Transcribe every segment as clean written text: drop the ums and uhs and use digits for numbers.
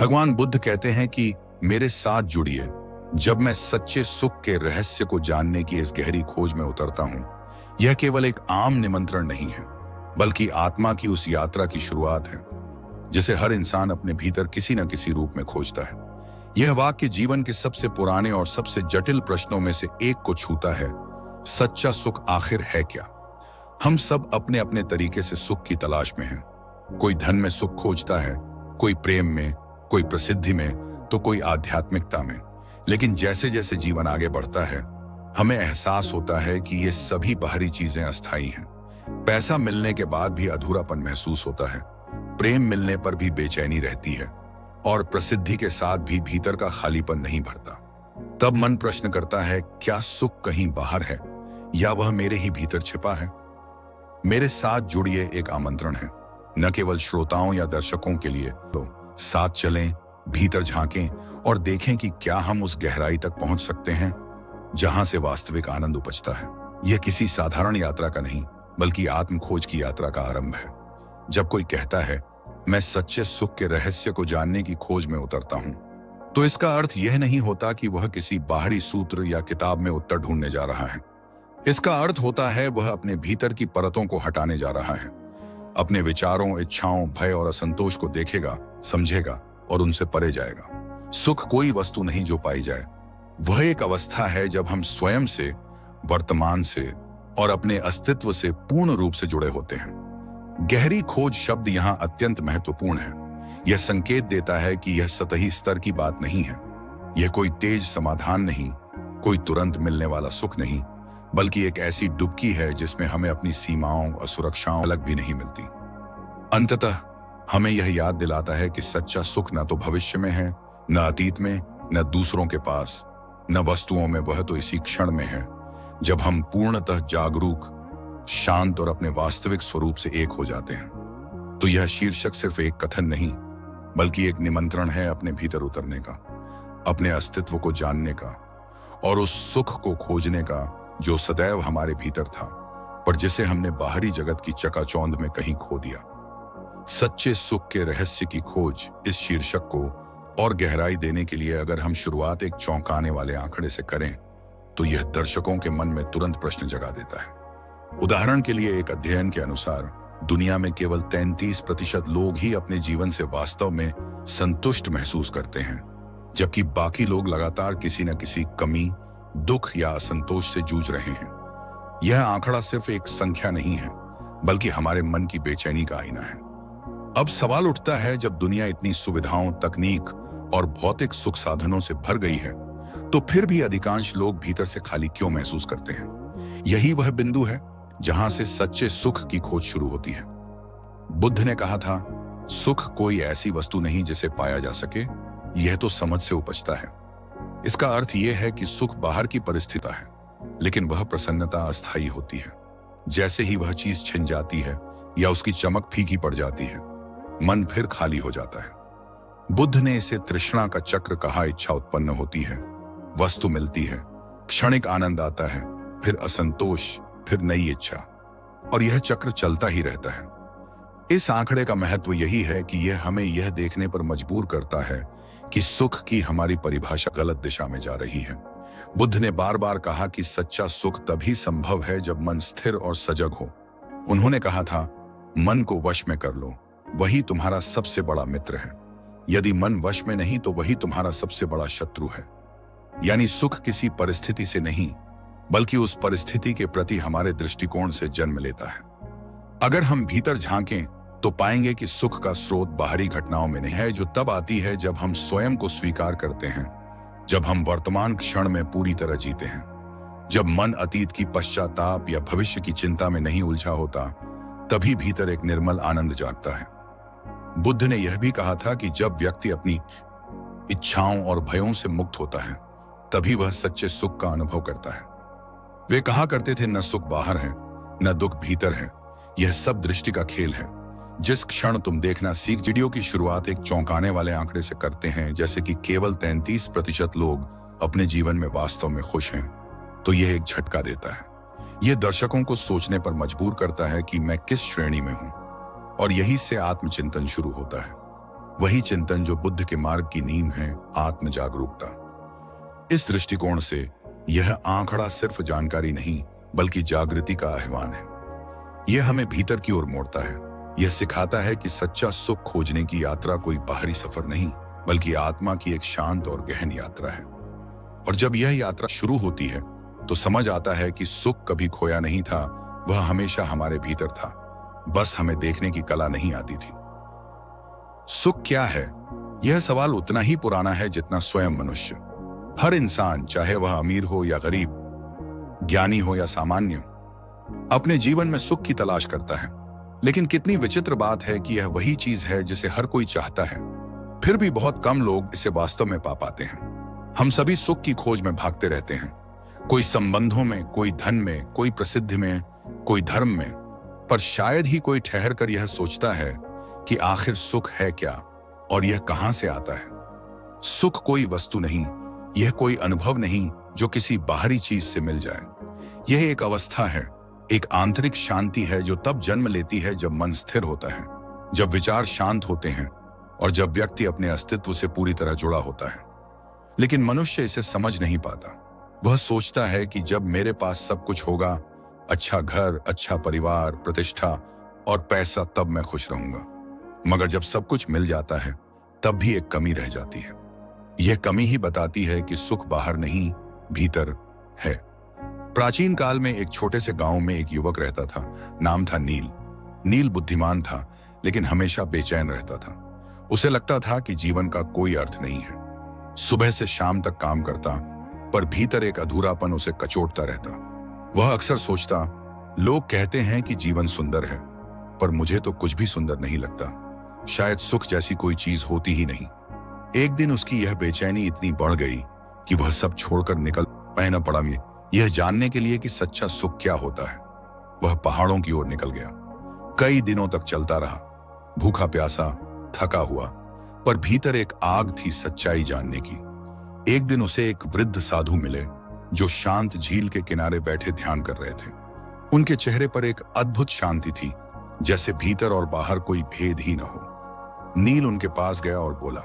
भगवान बुद्ध कहते हैं कि मेरे साथ जुड़िए जब मैं सच्चे सुख के रहस्य को जानने की इस गहरी खोज में उतरता हूं। यह केवल एक आम निमंत्रण नहीं है, बल्कि आत्मा की उस यात्रा की शुरुआत है जिसे हर इंसान अपने भीतर किसी न किसी रूप में खोजता है। यह वाक्य जीवन के सबसे पुराने और सबसे जटिल प्रश्नों में से एक को छूता है। सच्चा सुख आखिर है क्या? हम सब अपने अपने तरीके से सुख की तलाश में हैं। कोई धन में सुख खोजता है, कोई प्रेम में, कोई प्रसिद्धि में, तो कोई आध्यात्मिकता में। लेकिन जैसे जैसे जीवन आगे बढ़ता है, हमें एहसास होता है कि ये सभी बाहरी चीजें अस्थायी हैं। पैसा मिलने के बाद भी अधूरापन महसूस होता है, प्रेम मिलने पर भी बेचैनी रहती है, और प्रसिद्धि के साथ भी भीतर का खालीपन नहीं भरता। तब मन प्रश्न करता है, क्या सुख कहीं बाहर है या वह मेरे ही भीतर छिपा है? मेरे साथ जुड़िए एक आमंत्रण है, न केवल श्रोताओं या दर्शकों के लिए। तो साथ चलें, भीतर झांकें और देखें कि क्या हम उस गहराई तक पहुंच सकते हैं जहां से वास्तविक आनंद उपजता है। यह किसी साधारण यात्रा का नहीं, बल्कि आत्म खोज की यात्रा का आरंभ है। जब कोई कहता है मैं सच्चे सुख के रहस्य को जानने की खोज में उतरता हूं, तो इसका अर्थ यह नहीं होता कि वह किसी बाहरी सूत्र या किताब में उत्तर ढूंढने जा रहा है। इसका अर्थ होता है वह अपने भीतर की परतों को हटाने जा रहा है, अपने विचारों, इच्छाओं, भय और असंतोष को देखेगा, समझेगा और उनसे परे जाएगा। सुख कोई वस्तु नहीं जो पाई जाए, वह एक अवस्था है जब हम स्वयं से, वर्तमान से और अपने अस्तित्व से पूर्ण रूप से जुड़े होते हैं। गहरी खोज शब्द यहाँ अत्यंत महत्वपूर्ण है। यह संकेत देता है कि यह सतही स्तर की बात नहीं है। यह कोई तेज समाधान नहीं, कोई तुरंत मिलने वाला सुख नहीं, बल्कि एक ऐसी डुबकी है जिसमें हमें अपनी सीमाओं और सुरक्षाओं अलग भी नहीं मिलती। अंततः हमें यह याद दिलाता है कि सच्चा सुख न तो भविष्य में है, न अतीत में, न दूसरों के पास, न वस्तुओं में। वह तो इसी क्षण में है जब हम पूर्णतः जागरूक, शांत और अपने वास्तविक स्वरूप से एक हो जाते हैं। तो यह शीर्षक सिर्फ एक कथन नहीं, बल्कि एक निमंत्रण है अपने भीतर उतरने का, अपने अस्तित्व को जानने का और उस सुख को खोजने का जो सदैव हमारे भीतर था, पर जिसे हमने बाहरी जगत की चकाचौंध में कहीं खो दिया। सच्चे सुख के रहस्य की खोज, इस शीर्षक को और गहराई देने के लिए अगर हम शुरुआत एक चौंकाने वाले आंकड़े से करें, तो यह दर्शकों के मन में तुरंत प्रश्न जगा देता है। उदाहरण के लिए, एक अध्ययन के अनुसार दुनिया में केवल 33% लोग ही अपने जीवन से वास्तव में संतुष्ट महसूस करते हैं, जबकि बाकी लोग लगातार किसी न किसी कमी, दुख या असंतोष से जूझ रहे हैं। यह आंकड़ा सिर्फ एक संख्या नहीं है, बल्कि हमारे मन की बेचैनी का आईना है। अब सवाल उठता है, जब दुनिया इतनी सुविधाओं, तकनीक और भौतिक सुख साधनों से भर गई है, तो फिर भी अधिकांश लोग भीतर से खाली क्यों महसूस करते हैं? यही वह बिंदु है जहां से सच्चे सुख की खोज शुरू होती है। बुद्ध ने कहा था, सुख कोई ऐसी वस्तु नहीं जिसे पाया जा सके, यह तो समझ से उपजता है। इसका अर्थ यह है कि सुख बाहर की परिस्थिति है, लेकिन वह प्रसन्नता अस्थायी होती है। जैसे ही वह चीज छिन जाती है या उसकी चमक फीकी पड़ जाती है, मन फिर खाली हो जाता है। बुद्ध ने इसे तृष्णा का चक्र कहा। इच्छा उत्पन्न होती है, वस्तु मिलती है, क्षणिक आनंद आता है, फिर असंतोष, फिर नई इच्छा, और यह चक्र चलता ही रहता है। इस आंकड़े का महत्व यही है कि यह हमें यह देखने पर मजबूर करता है कि सुख की हमारी परिभाषा गलत दिशा में जा रही है। बुद्ध ने बार बार कहा कि सच्चा सुख तभी संभव है जब मन स्थिर और सजग हो। उन्होंने कहा था, मन को वश में कर लो, वही तुम्हारा सबसे बड़ा मित्र है। यदि मन वश में नहीं, तो वही तुम्हारा सबसे बड़ा शत्रु है। यानी सुख किसी परिस्थिति से नहीं, बल्कि उस परिस्थिति के प्रति हमारे दृष्टिकोण से जन्म लेता है। अगर हम भीतर झांकें, तो पाएंगे कि सुख का स्रोत बाहरी घटनाओं में नहीं है, जो तब आती है जब हम स्वयं को स्वीकार करते हैं, जब हम वर्तमान क्षण में पूरी तरह जीते हैं, जब मन अतीत की पश्चाताप या भविष्य की चिंता में नहीं उलझा होता। तभी भीतर एक निर्मल आनंद जागता है। बुद्ध ने यह भी कहा था कि जब व्यक्ति अपनी इच्छाओं और भयों से मुक्त होता है, तभी वह सच्चे सुख का अनुभव करता है। वे कहा करते थे, न सुख बाहर है, न दुख भीतर है, यह सब दृष्टि का खेल है। जिस क्षण तुम देखना सीख। वीडियो की शुरुआत एक चौंकाने वाले आंकड़े से करते हैं, जैसे कि केवल 33% लोग अपने जीवन में वास्तव में खुश हैं, तो यह एक झटका देता है। यह दर्शकों को सोचने पर मजबूर करता है कि मैं किस श्रेणी में हूं, और यही से आत्मचिंतन शुरू होता है। वही चिंतन जो बुद्ध के मार्ग की नींव है, आत्म जागरूकता। इस दृष्टिकोण से यह आंकड़ा सिर्फ जानकारी नहीं बल्कि जागृति का आह्वान है। यह हमें भीतर की ओर मोड़ता है। यह सिखाता है कि सच्चा सुख खोजने की यात्रा कोई बाहरी सफर नहीं बल्कि आत्मा की एक शांत और गहन यात्रा है। और जब यह यात्रा शुरू होती है तो समझ आता है कि सुख कभी खोया नहीं था, वह हमेशा हमारे भीतर था, बस हमें देखने की कला नहीं आती थी। सुख क्या है? यह सवाल उतना ही पुराना है जितना स्वयं मनुष्य। हर इंसान, चाहे वह अमीर हो या गरीब, ज्ञानी हो या सामान्य, अपने जीवन में सुख की तलाश करता है। लेकिन कितनी विचित्र बात है कि यह वही चीज है जिसे हर कोई चाहता है, फिर भी बहुत कम लोग इसे वास्तव में पा पाते हैं। हम सभी सुख की खोज में भागते रहते हैं, कोई संबंधों में, कोई धन में, कोई प्रसिद्धि में, कोई धर्म में, पर शायद ही कोई ठहर कर यह सोचता है कि आखिर सुख है क्या और यह कहां से आता है। सुख कोई वस्तु नहीं, यह कोई अनुभव नहीं जो किसी बाहरी चीज से मिल जाए। यह एक अवस्था है, एक आंतरिक शांति है जो तब जन्म लेती है जब मन स्थिर होता है, जब विचार शांत होते हैं और जब व्यक्ति अपने अस्तित्व से पूरी तरह जुड़ा होता है। लेकिन मनुष्य इसे समझ नहीं पाता। वह सोचता है कि जब मेरे पास सब कुछ होगा, अच्छा घर, अच्छा परिवार, प्रतिष्ठा और पैसा, तब मैं खुश रहूंगा। मगर जब सब कुछ मिल जाता है तब भी एक कमी रह जाती है। यह कमी ही बताती है कि सुख बाहर नहीं, भीतर है। प्राचीन काल में एक छोटे से गांव में एक युवक रहता था। नाम था नील। नील बुद्धिमान था लेकिन हमेशा बेचैन रहता था। उसे लगता था कि जीवन का कोई अर्थ नहीं है। सुबह से शाम तक काम करता, पर भीतर एक अधूरापन उसे कचोटता रहता। वह अक्सर सोचता, लोग कहते हैं कि जीवन सुंदर है, पर मुझे तो कुछ भी सुंदर नहीं लगता। शायद सुख जैसी कोई चीज होती ही नहीं। एक दिन उसकी यह बेचैनी इतनी बढ़ गई कि वह सब छोड़कर निकल पहना पड़ा में यह जानने के लिए कि सच्चा सुख क्या होता है। वह पहाड़ों की ओर निकल गया। कई दिनों तक चलता रहा, भूखा प्यासा, थका हुआ, पर भीतर एक आग थी सच्चाई जानने की। एक दिन उसे एक वृद्ध साधु मिले जो शांत झील के किनारे बैठे ध्यान कर रहे थे। उनके चेहरे पर एक अद्भुत शांति थी, जैसे भीतर और बाहर कोई भेद ही न हो। नील उनके पास गया और बोला,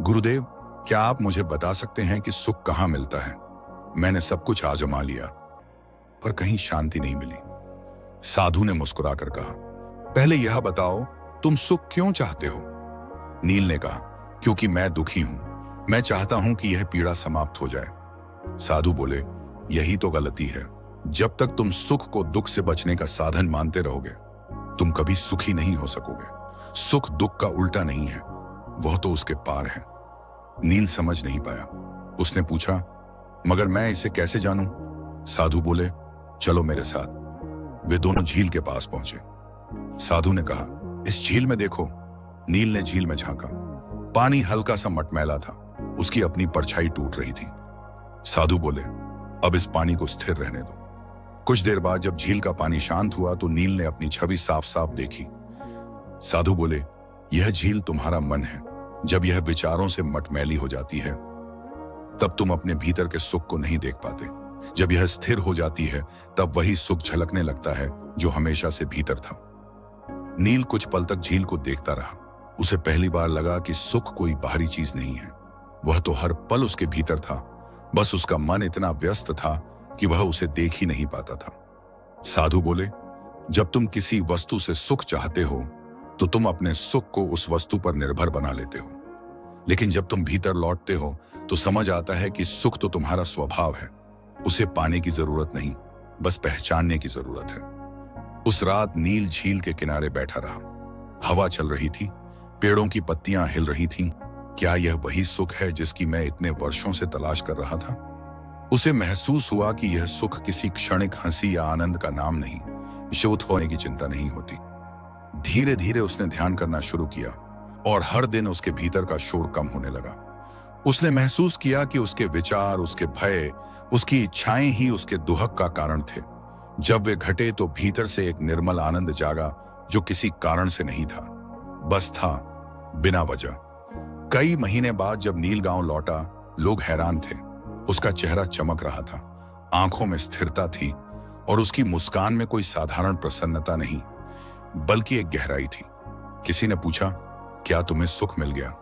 गुरुदेव, क्या आप मुझे बता सकते हैं कि सुख कहाँ मिलता है? मैंने सब कुछ आजमा लिया पर कहीं शांति नहीं मिली। साधु ने मुस्कुराकर कहा, पहले यह बताओ, तुम सुख क्यों चाहते हो? नील ने कहा, क्योंकि मैं दुखी हूं। मैं चाहता हूं कि यह पीड़ा समाप्त हो जाए। साधु बोले, यही तो गलती है। जब तक तुम सुख को दुख से बचने का साधन मानते रहोगे, तुम कभी सुखी नहीं हो सकोगे। सुख दुख का उल्टा नहीं है, वह तो उसके पार है। नील समझ नहीं पाया। उसने पूछा, मगर मैं इसे कैसे जानूं? साधु बोले, चलो मेरे साथ। वे दोनों झील के पास पहुंचे। साधु ने कहा, इस झील में देखो। नील ने झील में झांका। पानी हल्का सा मटमैला था, उसकी अपनी परछाई टूट रही थी। साधु बोले, अब इस पानी को स्थिर रहने दो। कुछ देर बाद जब झील का पानी शांत हुआ तो नील ने अपनी छवि साफ साफ देखी। साधु बोले, यह झील तुम्हारा मन है। जब यह विचारों से मटमैली हो जाती है तब तुम अपने भीतर के सुख को नहीं देख पाते। जब यह स्थिर हो जाती है तब वही सुख झलकने लगता है जो हमेशा से भीतर था। नील कुछ पल तक झील को देखता रहा। उसे पहली बार लगा कि सुख कोई बाहरी चीज नहीं है, वह तो हर पल उसके भीतर था। बस उसका मन इतना व्यस्त था कि वह उसे देख ही नहीं पाता था। साधु बोले, जब तुम किसी वस्तु से सुख चाहते हो तो तुम अपने सुख को उस वस्तु पर निर्भर बना लेते हो। लेकिन जब तुम भीतर लौटते हो तो समझ आता है कि सुख तो तुम्हारा स्वभाव है। उसे पाने की जरूरत नहीं, बस पहचानने की जरूरत है। उस रात नील झील के किनारे बैठा रहा। हवा चल रही थी, पेड़ों की पत्तियां हिल रही थीं। क्या यह वही सुख है जिसकी मैं इतने वर्षों से तलाश कर रहा था? उसे महसूस हुआ कि यह सुख किसी क्षणिक हंसी या आनंद का नाम नहीं, शोध होने की चिंता नहीं होती। धीरे धीरे उसने ध्यान करना शुरू किया और हर दिन उसके भीतर का शोर कम होने लगा। उसने महसूस किया कि उसके विचार, उसके भय, उसकी इच्छाएं ही उसके दुहक का कारण थे। जब वे घटे तो भीतर से एक निर्मल आनंद जागा जो किसी कारण से नहीं था, बस था, बिना वजह। कई महीने बाद जब नील गांव लौटा, लोग हैरान थे। उसका चेहरा चमक रहा था, आंखों में स्थिरता थी और उसकी मुस्कान में कोई साधारण प्रसन्नता नहीं बल्कि एक गहराई थी। किसी ने पूछा, क्या तुम्हें सुख मिल गया?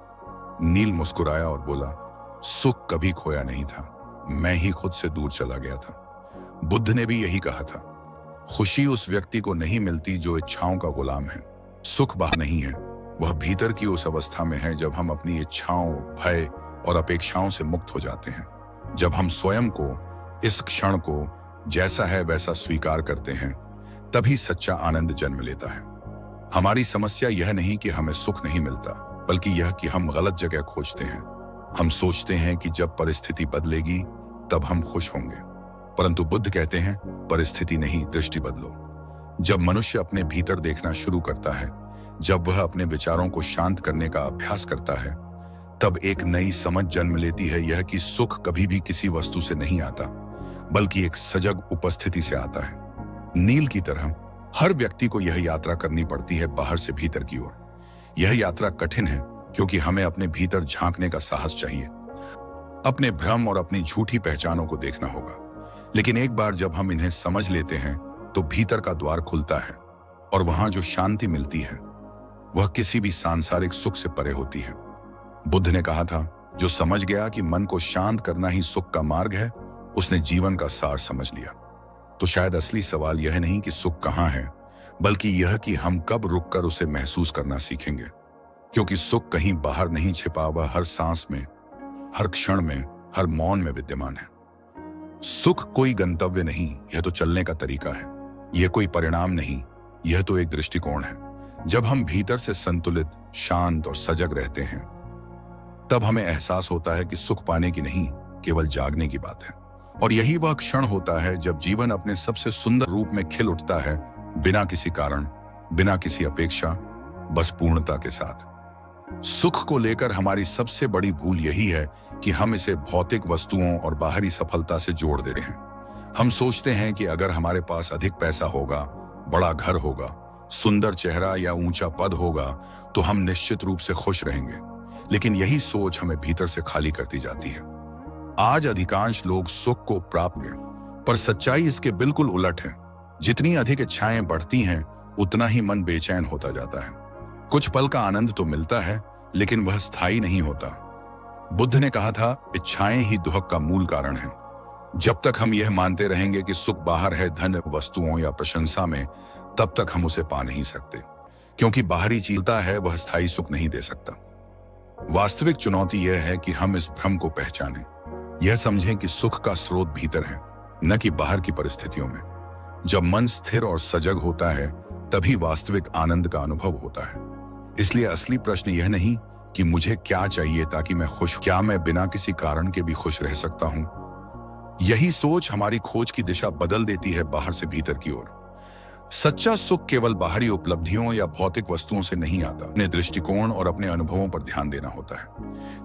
नील मुस्कुराया और बोला, सुख कभी खोया नहीं था, मैं ही खुद से दूर चला गया था। बुद्ध ने भी यही कहा था। खुशी उस व्यक्ति को नहीं मिलती जो इच्छाओं का गुलाम है। सुख बाहर नहीं है, वह भीतर की उस अवस्था में है जब हम अपनी इच्छाओं, भय और अपेक्षाओं से मुक्त हो जाते हैं। जब हम स्वयं को, इस क्षण को जैसा है वैसा स्वीकार करते हैं, तभी सच्चा आनंद जन्म लेता है। हमारी समस्या यह नहीं कि हमें सुख नहीं मिलता, बल्कि यह कि हम गलत जगह खोजते हैं। हम सोचते हैं कि जब परिस्थिति बदलेगी तब हम खुश होंगे, परंतु बुद्ध कहते हैं, परिस्थिति नहीं, दृष्टि बदलो। जब मनुष्य अपने भीतर देखना शुरू करता है, जब वह अपने विचारों को शांत करने का अभ्यास करता है, तब एक नई समझ जन्म लेती है, यह कि सुख कभी भी किसी वस्तु से नहीं आता, बल्कि एक सजग उपस्थिति से आता है। नील की तरह हर व्यक्ति को यह यात्रा करनी पड़ती है, बाहर से भीतर की ओर। यह यात्रा कठिन है क्योंकि हमें अपने भीतर झांकने का साहस चाहिए, अपने भ्रम और अपनी झूठी पहचानों को देखना होगा। लेकिन एक बार जब हम इन्हें समझ लेते हैं तो भीतर का द्वार खुलता है और वहां जो शांति मिलती है वह किसी भी सांसारिक सुख से परे होती है। बुद्ध ने कहा था, जो समझ गया कि मन को शांत करना ही सुख का मार्ग है, उसने जीवन का सार समझ लिया। तो शायद असली सवाल यह नहीं कि सुख कहाँ है, बल्कि यह कि हम कब रुककर उसे महसूस करना सीखेंगे। क्योंकि सुख कहीं बाहर नहीं छिपा, वह हर सांस में, हर क्षण में, हर मौन में विद्यमान है। सुख कोई गंतव्य नहीं, यह तो चलने का तरीका है। यह कोई परिणाम नहीं, यह तो एक दृष्टिकोण है। जब हम भीतर से संतुलित, शांत और सजग रहते हैं, तब हमें एहसास होता है कि सुख पाने की नहीं, केवल जागने की बात है। और यही वह क्षण होता है जब जीवन अपने सबसे सुंदर रूप में खिल उठता है, बिना किसी कारण, बिना किसी अपेक्षा, बस पूर्णता के साथ। सुख को लेकर हमारी सबसे बड़ी भूल यही है कि हम इसे भौतिक वस्तुओं और बाहरी सफलता से जोड़ देते हैं। हम सोचते हैं कि अगर हमारे पास अधिक पैसा होगा, बड़ा घर होगा, सुंदर चेहरा या ऊंचा पद होगा, तो हम निश्चित रूप से खुश रहेंगे। लेकिन यही सोच हमें भीतर से खाली करती जाती है। आज अधिकांश लोग सुख को प्राप्त हैं, पर सच्चाई इसके बिल्कुल उलट है। जितनी अधिक इच्छाएं बढ़ती हैं, उतना ही मन बेचैन होता जाता है। कुछ पल का आनंद तो मिलता है, लेकिन वह स्थायी नहीं होता। बुद्ध ने कहा था, इच्छाएं ही दुख का मूल कारण है। जब तक हम यह मानते रहेंगे कि सुख बाहर है, धन, वस्तुओं या प्रशंसा में, तब तक हम उसे पा नहीं सकते। क्योंकि बाहरी चीलता है, वह स्थायी सुख नहीं दे सकता। वास्तविक चुनौती यह है कि हम इस भ्रम को पहचानें, यह समझें कि सुख का स्रोत भीतर है, न कि बाहर की परिस्थितियों में। जब मन स्थिर और सजग होता है, तभी वास्तविक आनंद का अनुभव होता है। इसलिए असली प्रश्न यह नहीं कि मुझे क्या चाहिए ताकि मैं खुश, क्या मैं बिना किसी कारण के भी खुश रह सकता हूं? यही सोच हमारी खोज की दिशा बदल देती है, बाहर से भीतर की ओर। सच्चा सुख केवल बाहरी उपलब्धियों या भौतिक वस्तुओं से नहीं आता। अपने दृष्टिकोण और अपने अनुभवों पर ध्यान देना होता है।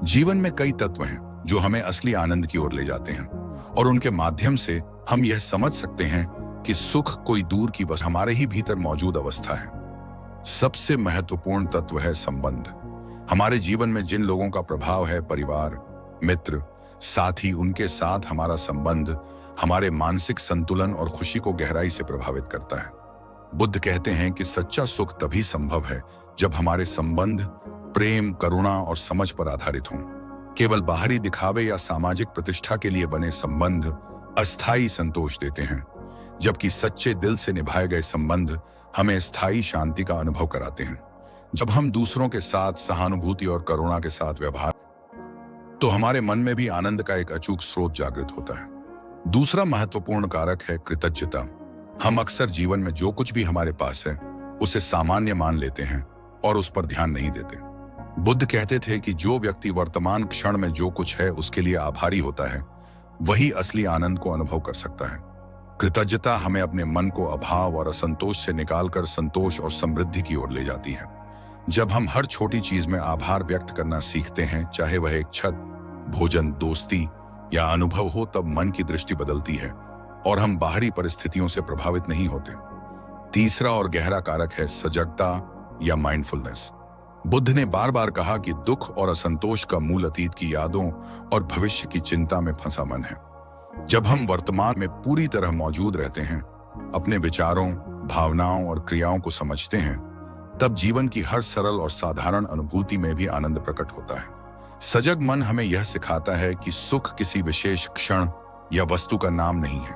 जीवन में कई तत्व हैं जो हमें असली आनंद की ओर ले जाते हैं, और उनके माध्यम से हम यह समझ सकते हैं कि सुख कोई दूर की वस्तु, हमारे ही भीतर मौजूद अवस्था है। सबसे महत्वपूर्ण तत्व है संबंध। हमारे जीवन में जिन लोगों का प्रभाव है, परिवार, मित्र, साथी, उनके साथ हमारा संबंध हमारे मानसिक संतुलन और खुशी को गहराई से प्रभावित करता है। बुद्ध कहते हैं कि सच्चा सुख तभी संभव है जब हमारे संबंध प्रेम, करुणा और समझ पर आधारित हों। केवल बाहरी दिखावे या सामाजिक प्रतिष्ठा के लिए बने संबंध अस्थायी संतोष देते हैं, जबकि सच्चे दिल से निभाए गए संबंध हमें स्थायी शांति का अनुभव कराते हैं। जब हम दूसरों के साथ सहानुभूति और करुणा के साथ व्यवहार, तो हमारे मन में भी आनंद का एक अचूक स्रोत जागृत होता है। दूसरा महत्वपूर्ण कारक है कृतज्ञता। हम अक्सर जीवन में जो कुछ भी हमारे पास है, उसे सामान्य मान लेते हैं और उस पर ध्यान नहीं देते। बुद्ध कहते थे कि जो व्यक्ति वर्तमान क्षण में जो कुछ है उसके लिए आभारी होता है, वही असली आनंद को अनुभव कर सकता है। कृतज्ञता हमें अपने मन को अभाव और असंतोष से निकालकर संतोष और समृद्धि की ओर ले जाती है। जब हम हर छोटी चीज में आभार व्यक्त करना सीखते हैं, चाहे वह एक छत, भोजन, दोस्ती या अनुभव हो, तब मन की दृष्टि बदलती है और हम बाहरी परिस्थितियों से प्रभावित नहीं होते। तीसरा और गहरा कारक है सजगता या माइंडफुलनेस। बुद्ध ने बार बार कहा कि दुख और असंतोष का मूल अतीत की यादों और भविष्य की चिंता में फंसा मन है। जब हम वर्तमान में पूरी तरह मौजूद रहते हैं, अपने विचारों, भावनाओं और क्रियाओं को समझते हैं, तब जीवन की हर सरल और साधारण अनुभूति में भी आनंद प्रकट होता है। सजग मन हमें यह सिखाता है कि सुख किसी विशेष क्षण या वस्तु का नाम नहीं है,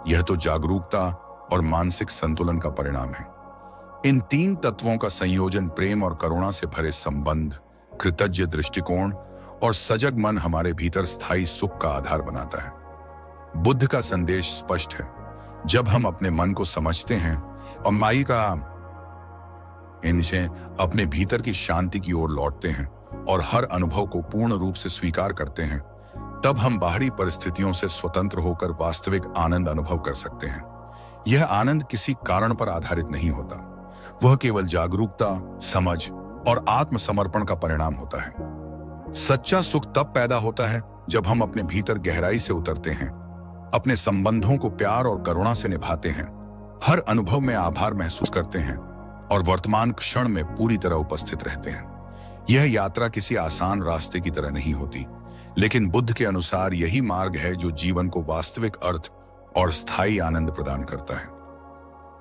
यह तो जागरूकता और मानसिक संतुलन का परिणाम है। इन तीन तत्वों का संयोजन प्रेम और करुणा से भरे संबंध, कृतज्ञ दृष्टिकोण और सजग मन हमारे भीतर स्थायी सुख का आधार बनाता है। बुद्ध का संदेश स्पष्ट है, जब हम अपने मन को समझते हैं और माई का इनसे अपने भीतर की शांति की ओर लौटते हैं और हर अनुभव को पूर्ण रूप से स्वीकार करते हैं, तब हम बाहरी परिस्थितियों से स्वतंत्र होकर वास्तविक आनंद अनुभव कर सकते हैं। यह आनंद किसी कारण पर आधारित नहीं होता, वह केवल जागरूकता, समझ और आत्मसमर्पण का परिणाम होता है। सच्चा सुख तब पैदा होता है जब हम अपने भीतर गहराई से उतरते हैं, अपने संबंधों को प्यार और करुणा से निभाते हैं, हर अनुभव में आभार महसूस करते हैं और वर्तमान क्षण में पूरी तरह उपस्थित रहते हैं। यह यात्रा किसी आसान रास्ते की तरह नहीं होती, लेकिन बुद्ध के अनुसार यही मार्ग है जो जीवन को वास्तविक अर्थ और स्थायी आनंद प्रदान करता है।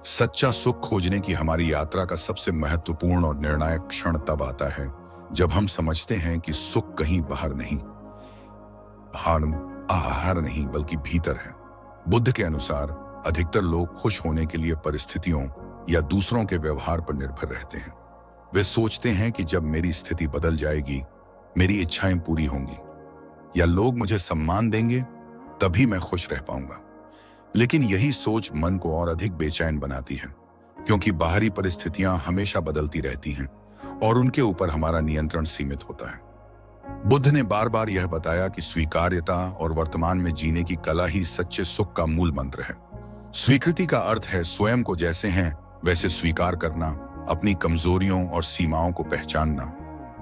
सच्चा सुख खोजने की हमारी यात्रा का सबसे महत्वपूर्ण और निर्णायक क्षण तब आता है जब हम समझते हैं कि सुख कहीं बाहर नहीं बल्कि भीतर है। बुद्ध के अनुसार अधिकतर लोग खुश होने के लिए परिस्थितियों या दूसरों के व्यवहार पर निर्भर रहते हैं। वे सोचते हैं कि जब मेरी स्थिति बदल जाएगी, मेरी इच्छाएं पूरी होंगी या लोग मुझे सम्मान देंगे, तभी मैं खुश रह पाऊंगा। लेकिन यही सोच मन को और अधिक बेचैन बनाती है, क्योंकि बाहरी परिस्थितियां हमेशा बदलती रहती हैं और उनके ऊपर हमारा नियंत्रण सीमित होता है। बुद्ध ने बार बार यह बताया कि स्वीकार्यता और वर्तमान में जीने की कला ही सच्चे सुख का मूल मंत्र है। स्वीकृति का अर्थ है स्वयं को जैसे हैं वैसे स्वीकार करना, अपनी कमजोरियों और सीमाओं को पहचानना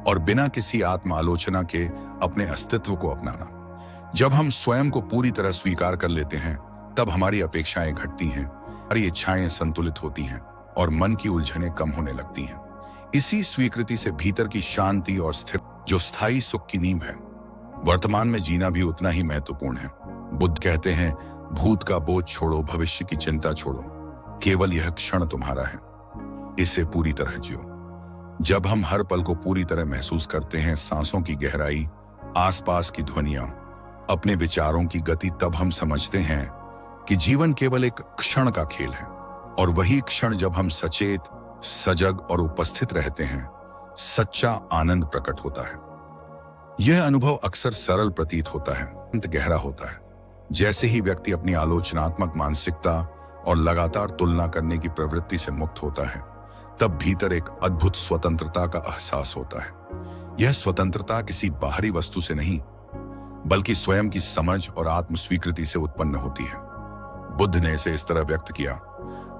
और बिना किसी आत्म आलोचना के अपने अस्तित्व को अपनाना। जब हम स्वयं को पूरी तरह स्वीकार कर लेते हैं, तब हमारी अपेक्षाएं घटती हैं, हमारी इच्छाएं संतुलित होती हैं और मन की उलझनें कम होने लगती हैं। इसी स्वीकृति से भीतर की शांति और स्थिर जो स्थायी सुख की नींव है। वर्तमान में जीना भी उतना ही महत्वपूर्ण है। बुद्ध कहते हैं, भूत का बोझ छोड़ो, भविष्य की चिंता छोड़ो, केवल यह क्षण तुम्हारा है, इसे पूरी तरह जियो। जब हम हर पल को पूरी तरह महसूस करते हैं, सांसों की गहराई, आसपास की ध्वनियां, अपने विचारों की गति, तब हम समझते हैं कि जीवन केवल एक क्षण का खेल है। और वही क्षण जब हम सचेत, सजग और उपस्थित रहते हैं, सच्चा आनंद प्रकट होता है। यह अनुभव अक्सर सरल प्रतीत होता है, अंत गहरा होता है। जैसे ही व्यक्ति अपनी आलोचनात्मक मानसिकता और लगातार तुलना करने की प्रवृत्ति से मुक्त होता है, तब भीतर एक अद्भुत स्वतंत्रता का एहसास होता है। यह स्वतंत्रता किसी बाहरी वस्तु से नहीं, बल्कि स्वयं की समझ और आत्म स्वीकृति से उत्पन्न होती है। बुद्ध ने इसे इस तरह व्यक्त किया,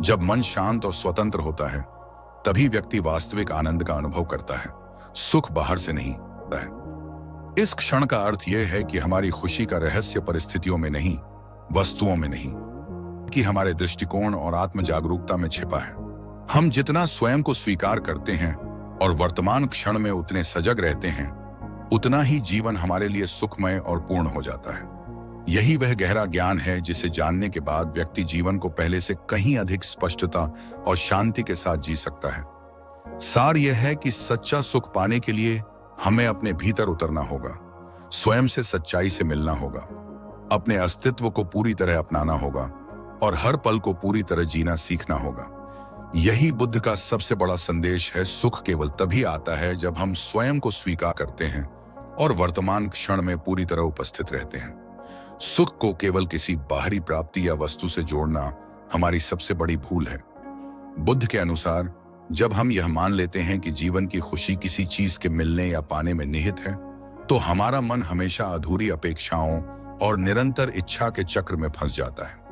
जब मन शांत और स्वतंत्र होता है, तभी व्यक्ति वास्तविक आनंद का अनुभव करता है। सुख बाहर से नहीं होता है। इस क्षण का अर्थ यह है कि हमारी खुशी का रहस्य परिस्थितियों में नहीं, वस्तुओं में नहीं, कि हमारे दृष्टिकोण और आत्म जागरूकता में छिपा है। हम जितना स्वयं को स्वीकार करते हैं और वर्तमान क्षण में उतने सजग रहते हैं, उतना ही जीवन हमारे लिए सुखमय और पूर्ण हो जाता है। यही वह गहरा ज्ञान है जिसे जानने के बाद व्यक्ति जीवन को पहले से कहीं अधिक स्पष्टता और शांति के साथ जी सकता है। सार यह है कि सच्चा सुख पाने के लिए हमें अपने भीतर उतरना होगा, स्वयं से सच्चाई से मिलना होगा, अपने अस्तित्व को पूरी तरह अपनाना होगा और हर पल को पूरी तरह जीना सीखना होगा। यही बुद्ध का सबसे बड़ा संदेश है। सुख केवल तभी आता है जब हम स्वयं को स्वीकार करते हैं और वर्तमान क्षण में पूरी तरह उपस्थित रहते हैं। सुख को केवल किसी बाहरी प्राप्ति या वस्तु से जोड़ना हमारी सबसे बड़ी भूल है। बुद्ध के अनुसार जब हम यह मान लेते हैं कि जीवन की खुशी किसी चीज के मिलने या पाने में निहित है, तो हमारा मन हमेशा अधूरी अपेक्षाओं और निरंतर इच्छा के चक्र में फंस जाता है।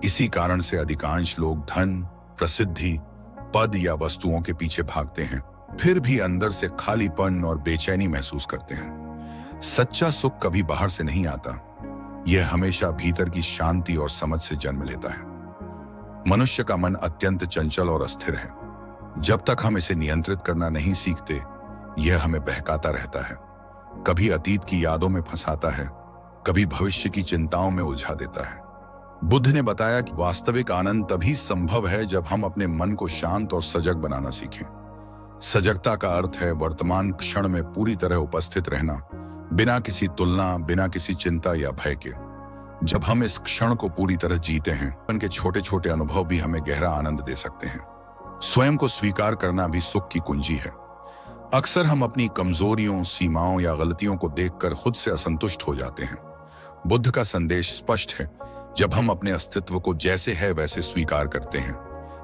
इसी कारण से अधिकांश लोग धन, प्रसिद्धि, पद या वस्तुओं के पीछे भागते हैं, फिर भी अंदर से खालीपन और बेचैनी महसूस करते हैं। सच्चा सुख कभी बाहर से नहीं आता, यह हमेशा भीतर की शांति और समझ से जन्म लेता है। मनुष्य का मन अत्यंत चंचल और अस्थिर है। जब तक हम इसे नियंत्रित करना नहीं सीखते, यह हमें बहकाता रहता है, कभी अतीत की यादों में फंसाता है, कभी भविष्य की चिंताओं में उलझा देता है। बुद्ध ने बताया कि वास्तविक आनंद तभी संभव है जब हम अपने मन को शांत और सजग बनाना सीखें। सजगता का अर्थ है वर्तमान क्षण में पूरी तरह उपस्थित रहना, बिना किसी तुलना, बिना किसी चिंता या भय के। जब हम इस क्षण को पूरी तरह जीते हैं, उनके छोटे छोटे अनुभव भी हमें गहरा आनंद दे सकते हैं। स्वयं को स्वीकार करना भी सुख की कुंजी है। अक्सर हम अपनी कमजोरियों, सीमाओं या गलतियों को देखकर खुद से असंतुष्ट हो जाते हैं। बुद्ध का संदेश स्पष्ट है, जब हम अपने अस्तित्व को जैसे है वैसे स्वीकार करते हैं,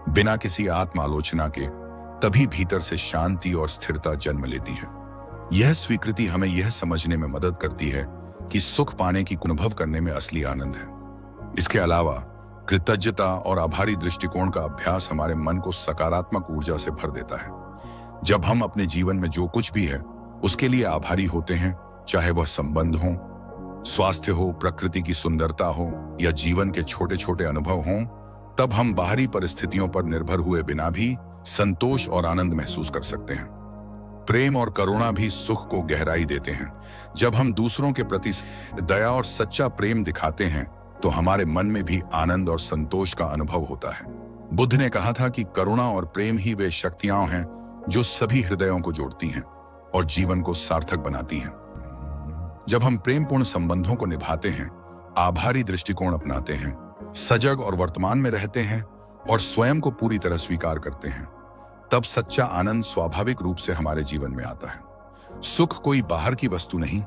बिना किसी आत्म आलोचना के, तभी भीतर से शांति और स्थिरता जन्म लेती है। यह स्वीकृति हमें यह समझने में मदद करती है कि सुख पाने की अनुभव करने में असली आनंद है। इसके अलावा कृतज्ञता और आभारी दृष्टिकोण का अभ्यास हमारे मन को सकारात्मक ऊर्जा से भर देता है। जब हम अपने जीवन में जो कुछ भी है उसके लिए आभारी होते हैं, चाहे वह संबंध हो, स्वास्थ्य हो, प्रकृति की सुंदरता हो या जीवन के छोटे छोटे अनुभव हों, तब हम बाहरी परिस्थितियों पर निर्भर हुए बिना भी संतोष और आनंद महसूस कर सकते हैं। प्रेम और करुणा भी सुख को गहराई देते हैं। जब हम दूसरों के प्रति दया और सच्चा प्रेम दिखाते हैं तो हमारे मन में भी आनंद और संतोष का अनुभव होता है। बुद्ध ने कहा था कि करुणा और प्रेम ही वे शक्तियां हैं जो सभी हृदयों को जोड़ती हैं और जीवन को सार्थक बनाती हैं। जब हम प्रेमपूर्ण संबंधों को निभाते हैं, आभारी दृष्टिकोण अपनाते हैं, सजग और वर्तमान में रहते हैं और स्वयं को पूरी तरह स्वीकार करते हैं, तब सच्चा आनंद स्वाभाविक रूप से हमारे जीवन में आता है। सुख कोई बाहर की वस्तु नहीं,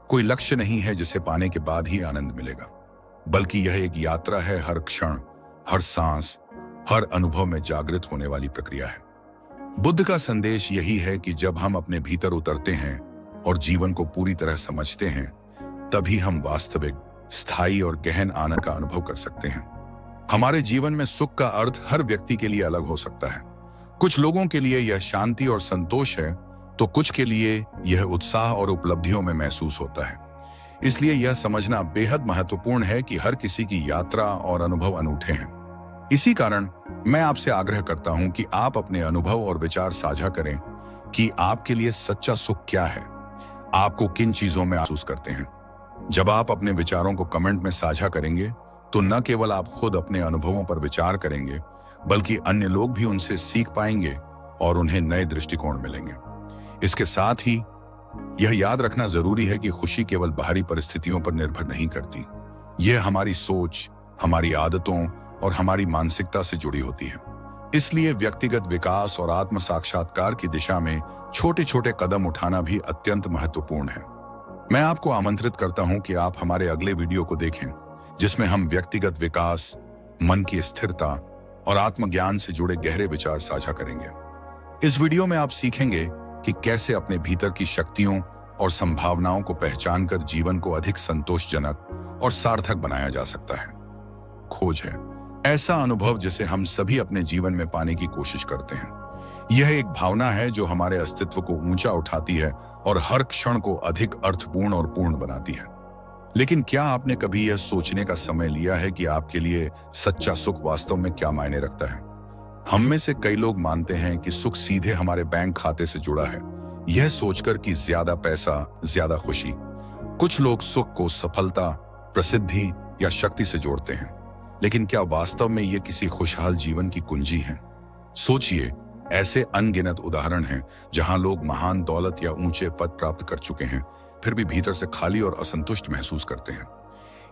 कोई लक्ष्य नहीं है जिसे पाने के बाद ही आनंद मिलेगा, बल्कि यह एक यात्रा है, हर क्षण, हर सांस, हर अनुभव में जागृत होने वाली प्रक्रिया है। बुद्ध का संदेश यही है कि जब हम अपने भीतर उतरते हैं और जीवन को पूरी तरह समझते हैं, तभी हम वास्तविक, स्थायी और गहन आनंद का अनुभव कर सकते हैं। हमारे जीवन में सुख का अर्थ हर व्यक्ति के लिए अलग हो सकता है। कुछ लोगों के लिए यह शांति और संतोष है, तो कुछ के लिए यह उत्साह और उपलब्धियों में महसूस होता है। इसलिए यह समझना बेहद महत्वपूर्ण है कि हर किसी की यात्रा और अनुभव अनूठे हैं। इसी कारण मैं आपसे आग्रह करता हूं कि आप अपने अनुभव और विचार साझा करें कि आपके लिए सच्चा सुख क्या है, आपको किन चीजों में महसूस करते हैं। जब आप अपने विचारों को कमेंट में साझा करेंगे तो न केवल आप खुद अपने अनुभवों पर विचार करेंगे, बल्कि अन्य लोग भी उनसे सीख पाएंगे और उन्हें नए दृष्टिकोण मिलेंगे। इसके साथ ही यह याद रखना जरूरी है कि खुशी केवल बाहरी परिस्थितियों पर निर्भर नहीं करती। यह हमारी सोच, हमारी आदतों और हमारी मानसिकता से जुड़ी होती है। इसलिए व्यक्तिगत विकास और आत्म साक्षात्कार की दिशा में छोटे छोटे कदम उठाना भी अत्यंत महत्वपूर्ण है। मैं आपको आमंत्रित करता हूं कि आप हमारे अगले वीडियो को देखें, जिसमें हम व्यक्तिगत विकास, मन की स्थिरता और आत्मज्ञान से जुड़े गहरे विचार साझा करेंगे। इस वीडियो में आप सीखेंगे कि कैसे अपने भीतर की शक्तियों और संभावनाओं को पहचानकर जीवन को अधिक संतोषजनक और सार्थक बनाया जा सकता है। खोज है ऐसा अनुभव जिसे हम सभी अपने जीवन में पाने की कोशिश करते हैं। यह एक भावना है जो हमारे अस्तित्व को ऊंचा उठाती है और हर क्षण को अधिक अर्थपूर्ण और पूर्ण बनाती है। लेकिन क्या आपने कभी यह सोचने का समय लिया है कि आपके लिए सच्चा सुख वास्तव में क्या मायने रखता है? हम में से कई लोग मानते हैं कि सुख सीधे हमारे बैंक खाते से जुड़ा है, यह सोचकर कि ज्यादा पैसा, ज्यादा खुशी। कुछ लोग सुख को सफलता, प्रसिद्धि या शक्ति से जोड़ते हैं, लेकिन क्या वास्तव में ये किसी खुशहाल जीवन की कुंजी है? सोचिए, ऐसे अनगिनत उदाहरण हैं जहां लोग महान दौलत या ऊंचे पद प्राप्त कर चुके हैं, फिर भी भीतर से खाली और असंतुष्ट महसूस करते हैं।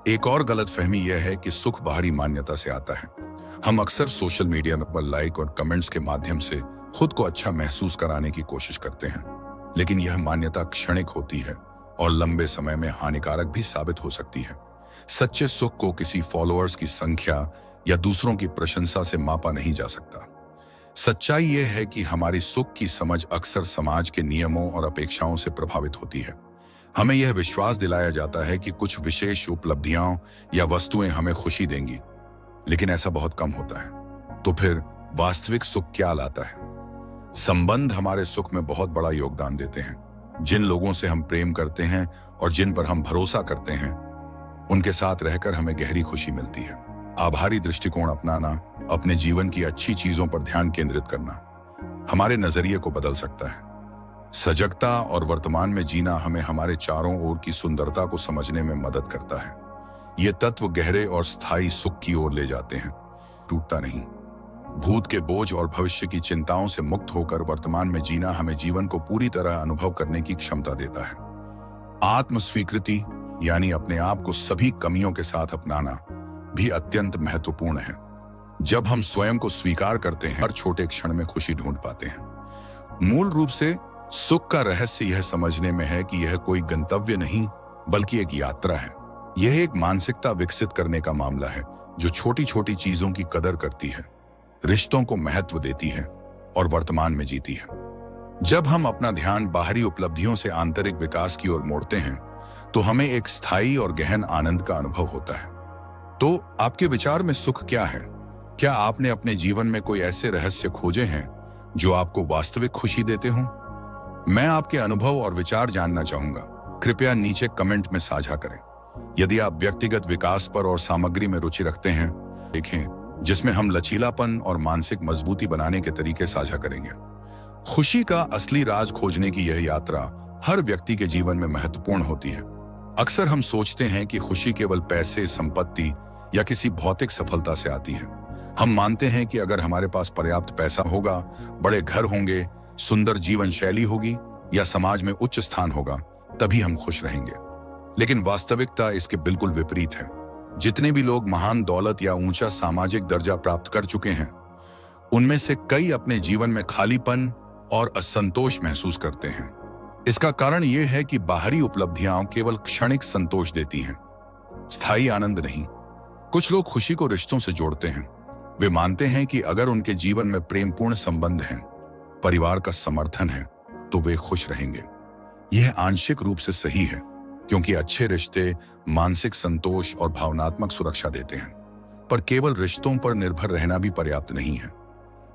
एक और गलतफहमी यह है कि सुख बाहरी मान्यता से आता है। हम अक्सर सोशल मीडिया पर लाइक और कमेंट्स के माध्यम से खुद को अच्छा महसूस कराने की कोशिश करते हैं, लेकिन यह मान्यता क्षणिक होती है और लंबे समय में हानिकारक भी साबित हो सकती है। सच्चे सुख को किसी फॉलोअर्स की संख्या या दूसरों की प्रशंसा से मापा नहीं जा सकता। सच्चाई यह है कि हमारी सुख की समझ अक्सर समाज के नियमों और अपेक्षाओं से प्रभावित होती है। हमें यह विश्वास दिलाया जाता है कि कुछ विशेष उपलब्धियां या वस्तुएं हमें खुशी देंगी, लेकिन ऐसा बहुत कम होता है। तो फिर वास्तविक सुख क्या लाता है? संबंध हमारे सुख में बहुत बड़ा योगदान देते हैं। जिन लोगों से हम प्रेम करते हैं और जिन पर हम भरोसा करते हैं, उनके साथ रहकर हमें गहरी खुशी मिलती है। आभारी दृष्टिकोण अपनाना, अपने जीवन की अच्छी चीजों पर ध्यान केंद्रित करना हमारे नजरिए को बदल सकता है। सजगता और वर्तमान में जीना हमें हमारे चारों ओर की सुंदरता को समझने में मदद करता है। ये तत्व गहरे और स्थायी सुख की ओर ले जाते हैं, टूटता नहीं। भूत के बोझ और भविष्य की चिंताओं से मुक्त होकर वर्तमान में जीना हमें जीवन को पूरी तरह अनुभव करने की क्षमता देता है। आत्म स्वीकृति यानी अपने आप को सभी कमियों के साथ अपनाना भी अत्यंत महत्वपूर्ण है। जब हम स्वयं को स्वीकार करते हैं, हर छोटे क्षण में खुशी ढूंढ पाते हैं। मूल रूप से सुख का रहस्य यह समझने में है कि यह कोई गंतव्य नहीं बल्कि एक यात्रा है। यह एक मानसिकता विकसित करने का मामला है जो छोटी छोटी चीजों की कदर करती है, रिश्तों को महत्व देती है और वर्तमान में जीती है। जब हम अपना ध्यान बाहरी उपलब्धियों से आंतरिक विकास की ओर मोड़ते हैं तो हमें एक स्थायी और गहन आनंद का अनुभव होता है। तो आपके विचार में सुख क्या है? क्या आपने अपने जीवन में कोई ऐसे रहस्य खोजे हैं जो आपको वास्तविक खुशी देते हों? मैं आपके अनुभव और विचार जानना चाहूंगा। कृपया नीचे कमेंट में साझा करें। यदि आप व्यक्तिगत विकास पर और सामग्री में रुचि रखते हैं, देखें जिसमें हम लचीलापन और मानसिक मजबूती बनाने के तरीके साझा करेंगे। खुशी का असली राज खोजने की यह यात्रा हर व्यक्ति के जीवन में महत्वपूर्ण होती है। अक्सर हम सोचते हैं कि खुशी केवल पैसे, संपत्ति या किसी भौतिक सफलता से आती है। हम मानते हैं कि अगर हमारे पास पर्याप्त पैसा होगा, बड़े घर होंगे, सुंदर जीवन शैली होगी या समाज में उच्च स्थान होगा, तभी हम खुश रहेंगे। लेकिन वास्तविकता इसके बिल्कुल विपरीत है। जितने भी लोग महान दौलत या ऊंचा सामाजिक दर्जा प्राप्त कर चुके हैं, उनमें से कई अपने जीवन में खालीपन और असंतोष महसूस करते हैं। इसका कारण यह है कि बाहरी उपलब्धियां केवल क्षणिक संतोष देती हैं, स्थायी आनंद नहीं। कुछ लोग खुशी को रिश्तों से जोड़ते हैं। वे मानते हैं कि अगर उनके जीवन में प्रेमपूर्ण संबंध हैं, परिवार का समर्थन है, तो वे खुश रहेंगे। यह आंशिक रूप से सही है, क्योंकि अच्छे रिश्ते मानसिक संतोष और भावनात्मक सुरक्षा देते हैं। पर केवल रिश्तों पर निर्भर रहना भी पर्याप्त नहीं है,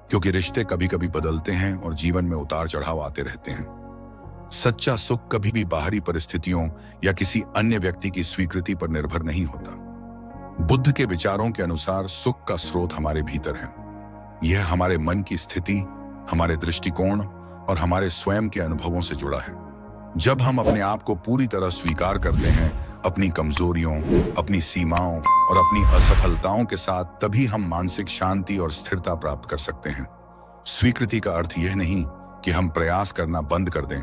क्योंकि रिश्ते कभी कभी बदलते हैं और जीवन में उतार चढ़ाव आते रहते हैं। सच्चा सुख कभी भी बाहरी परिस्थितियों या किसी अन्य व्यक्ति की स्वीकृति पर निर्भर नहीं होता। बुद्ध के विचारों के अनुसार सुख का स्रोत हमारे भीतर है। यह हमारे मन की स्थिति, हमारे दृष्टिकोण और हमारे स्वयं के अनुभवों से जुड़ा है। जब हम अपने आप को पूरी तरह स्वीकार करते हैं, अपनी कमजोरियों, अपनी सीमाओं और अपनी असफलताओं के साथ, तभी हम मानसिक शांति और स्थिरता प्राप्त कर सकते हैं। स्वीकृति का अर्थ यह नहीं कि हम प्रयास करना बंद कर दें,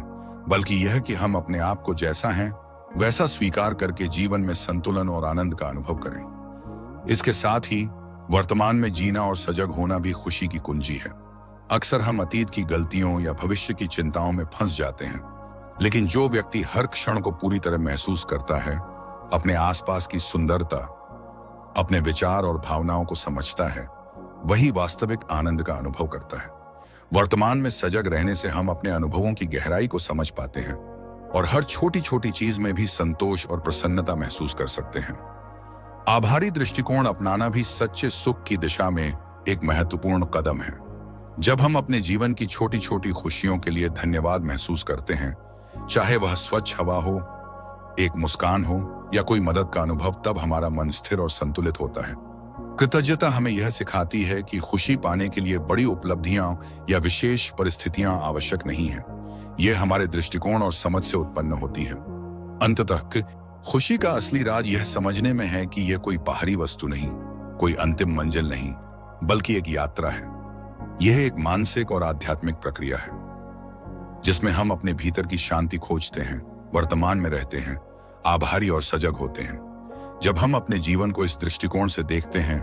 बल्कि यह कि हम अपने आप को जैसा हैं वैसा स्वीकार करके जीवन में संतुलन और आनंद का अनुभव करें। इसके साथ ही वर्तमान में जीना और सजग होना भी खुशी की कुंजी है। अक्सर हम अतीत की गलतियों या भविष्य की चिंताओं में फंस जाते हैं, लेकिन जो व्यक्ति हर क्षण को पूरी तरह महसूस करता है, अपने आसपास की सुंदरता, अपने विचार और भावनाओं को समझता है, वही वास्तविक आनंद का अनुभव करता है। वर्तमान में सजग रहने से हम अपने अनुभवों की गहराई को समझ पाते हैं और हर छोटी छोटी चीज में भी संतोष और प्रसन्नता महसूस कर सकते हैं। आभारी दृष्टिकोण अपनाना भी सच्चे सुख की दिशा में एक महत्वपूर्ण कदम है। जब हम अपने जीवन की छोटी छोटी खुशियों के लिए धन्यवाद महसूस करते हैं, चाहे वह स्वच्छ हवा हो, एक मुस्कान हो या कोई मदद का अनुभव, तब हमारा मन स्थिर और संतुलित होता है। कृतज्ञता हमें यह सिखाती है कि खुशी पाने के लिए बड़ी उपलब्धियां या विशेष परिस्थितियां आवश्यक नहीं है। यह हमारे दृष्टिकोण और समझ से उत्पन्न होती है। अंततः खुशी का असली राज यह समझने में है कि यह कोई बाहरी वस्तु नहीं, कोई अंतिम मंजिल नहीं, बल्कि एक यात्रा है। यह एक मानसिक और आध्यात्मिक प्रक्रिया है जिसमें हम अपने भीतर की शांति खोजते हैं, वर्तमान में रहते हैं, आभारी और सजग होते हैं। जब हम अपने जीवन को इस दृष्टिकोण से देखते हैं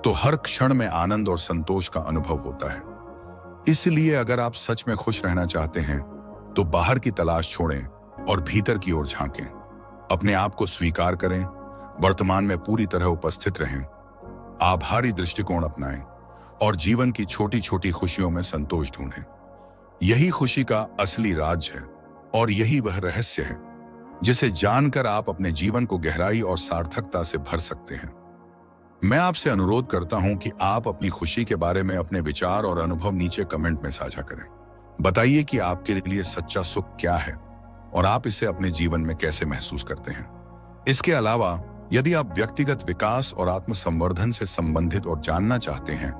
तो हर क्षण में आनंद और संतोष का अनुभव होता है। इसलिए अगर आप सच में खुश रहना चाहते हैं तो बाहर की तलाश छोड़ें और भीतर की ओर झांकें। अपने आप को स्वीकार करें, वर्तमान में पूरी तरह उपस्थित रहें, आभारी दृष्टिकोण अपनाएं और जीवन की छोटी छोटी खुशियों में संतोष ढूंढें। यही खुशी का असली राज है और यही वह रहस्य है जिसे जानकर आप अपने जीवन को गहराई और सार्थकता से भर सकते हैं। मैं आपसे अनुरोध करता हूं कि आप अपनी खुशी के बारे में अपने विचार और अनुभव नीचे कमेंट में साझा करें। बताइए कि आपके लिए सच्चा सुख क्या है और आप इसे अपने जीवन में कैसे महसूस करते हैं। इसके अलावा यदि आप व्यक्तिगत विकास और आत्मसंवर्धन से संबंधित और जानना चाहते हैं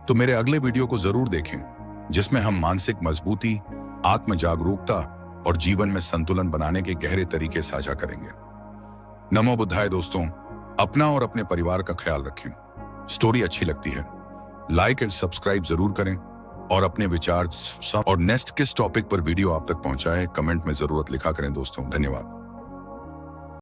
तो मेरे अगले वीडियो को जरूर देखें, जिसमें हम मानसिक मजबूती, आत्म जागरूकता और जीवन में संतुलन बनाने के गहरे तरीके साझा करेंगे। नमो बुद्धाय दोस्तों, अपना और अपने परिवार का ख्याल रखें। स्टोरी अच्छी लगती है लाइक एंड सब्सक्राइब जरूर करें और अपने विचार और नेक्स्ट किस टॉपिक पर वीडियो आप तक पहुंचाए कमेंट में जरूरत लिखा करें दोस्तों। धन्यवाद।